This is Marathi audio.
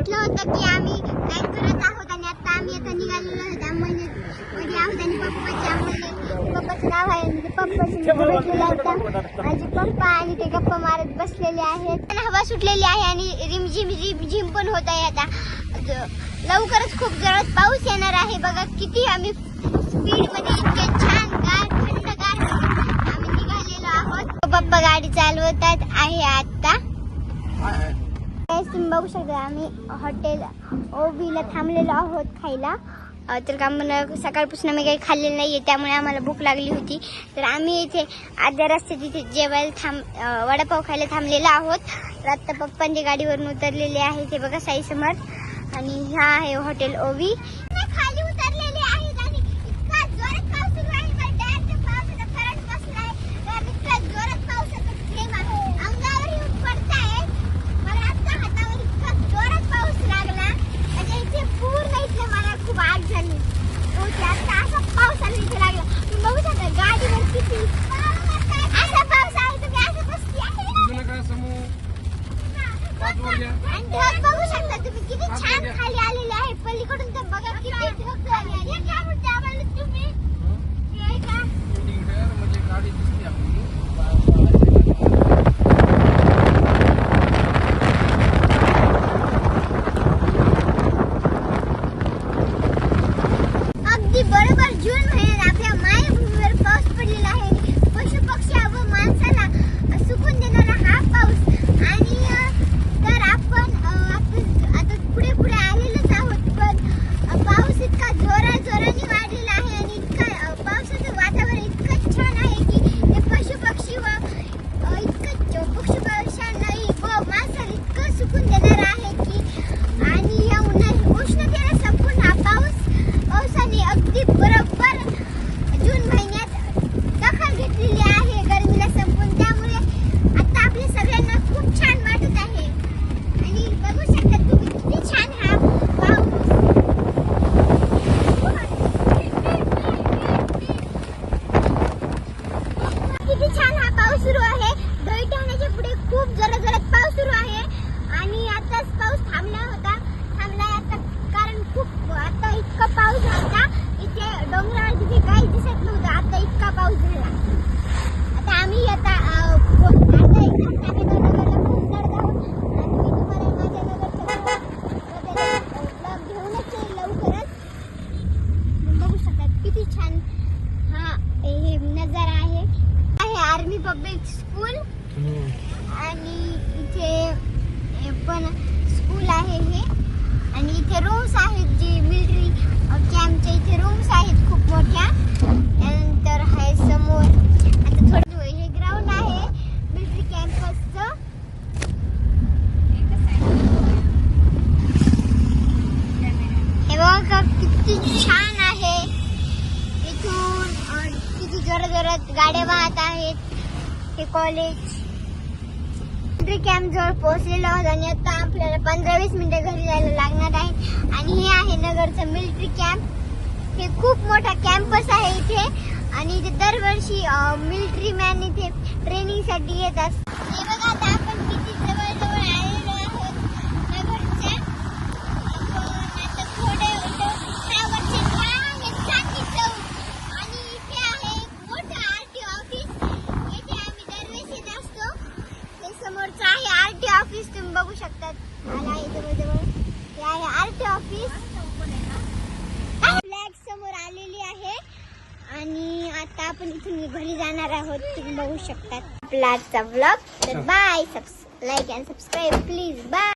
म्हटलं होतं की आम्ही प्लॅन करत आहोत आणि आता आम्ही आता निघालेलो आहोत मध्ये आहोत आणि पप्पाचं नाव आहे म्हणजे पप्पाचं भेटलेलं होतं माझे पप्पा आणि ते गप्पा मारत बसलेले आहेत. हवा सुटलेली आहे आणि रिमझिम रिमझिम पण होत आहे. आता लवकरच खूप जोरात पाऊस येणार आहे. बघा किती आम्ही स्पीड मध्ये इतके छान गार थंडगार आम्ही निघालेलो आहोत. पप्पा गाडी चालवतात आहे आता. तुम्ही बघू शकता आम्ही हॉटेल ओबीला थांबलेलो आहोत खायला. तर का मला सकाळपासून आम्ही काही खाल्लेलं नाहीये त्यामुळे आम्हाला भूक लागली होती. तर आम्ही इथे अर्ध्या रस्त्यात इथे जेवायला वडापाव खायला थांबलेलो आहोत. तर आता पप्पांच्या गाडीवरून उतरलेले आहे ते बघा साई समर्थ आणि ह्या आहे हॉटेल ओबी. खाली उतरलेले आहेत आणि इतका जोरात पाऊस सुरू आहे. पावसाचा करंट बसलाय. इतका जोरात पावसाचा थेंब अंगावर येऊन पडताय. मला आता हातावर इतका जोरात पाऊस लागला म्हणजे इथे पूर्ण इथे मला खूप आग झाली. आता असा पाऊस आला इथे लागला. तुम्ही बघू शकता गाडीवर किती असा पाऊस आहे. तुम्ही असं बसली आहे आणि ढग बघू शकता तुम्ही किती छान खाली आलेले आहे. पलीकडून तर बघा किती ढग खाली आले. काय म्हणते आम्हाला तुम्ही हे का म्हणजे गाडी दिसते आपली. अगदी बरोबर जून महिन्यात आपल्या मायभूमीवर पाऊस पडलेला आहे. पशु पक्षी व माणसाला सुकून देणारा हा पाऊस. आणि तर आपण आता पुढे पुढे आलेलोच आहोत. पण पाऊस इतका जोराने वाढलेला आहे आणि इतका पावसाचं वातावरण इतकं छान आहे की ते पशु पक्षी व इतकं पक्षी पक्ष्यांनाही व माणसाला इतकं सुकून देणार आहे की. आणि या उष्णतेला संपूर्ण हा पावसाने अगदी बरोबर जून महिन्यात दखल घेतलेली आहे गरमीला संपून. त्यामुळे आता आपल्या सगळ्यांना खूप छान वाटत आहे. आणि बघू शकता तुम्ही किती छान हा पाऊस सुरू आहे. दही ठेवण्याच्या पुढे खूप जोरात पाऊस सुरू आहे. आणि आताच पाऊस थांबलाय आता कारण खूप आता इतका पाऊस होता. इथे डोंगरावर तिथे काही दिसत नव्हतं. आता इतका पाऊस झाला. आता आम्ही आता अर्धा एक तास आम्ही नगरला पोहोचणार आहोत आणि मी तुम्हाला माझ्या नगरच्या ब्लॉग घेऊनच येईल लवकरच. बघू शकता किती छान हा हे नजारा आहे. आर्मी पब्लिक स्कूल आणि इथे पण स्कूल आहे हे. आणि इथे रूम्स आहेत जी मिलिटरी कॅम्पच्या इथे रूम्स आहेत खूप मोठ्या. त्यानंतर आहे समोर आता थोडं हे ग्राउंड आहे मिलिटरी कॅम्पसचं. हे बघा किती छान आहे. इथून किती जोरात गाड्या वाहत आहेत. हे कॉलेज मिलिटरी कॅम्प जवळ पोहोचलेलो आहोत आणि आता आपल्याला 15-20 मिनिटं घरी जायला लागणार आहे. आणि हे आहे नगरचं मिलिटरी कॅम्प. हे खूप मोठा कॅम्पस आहे इथे आणि इथे दरवर्षी मिलिटरी मॅन इथे ट्रेनिंग साठी येत असतात. हे बघा आता आपण किती जवळ आलेलो आहोत नगरच्या. आता थोडे तुम्ही बघू शकता जवळ हे आहे आरटी ऑफिस. फ्लॅग समोर आलेली आहे आणि आता आपण इथून घरी जाणार आहोत. तुम्ही बघू शकता आपला आजचा ब्लॉग. तर bye. Like and subscribe please. Bye.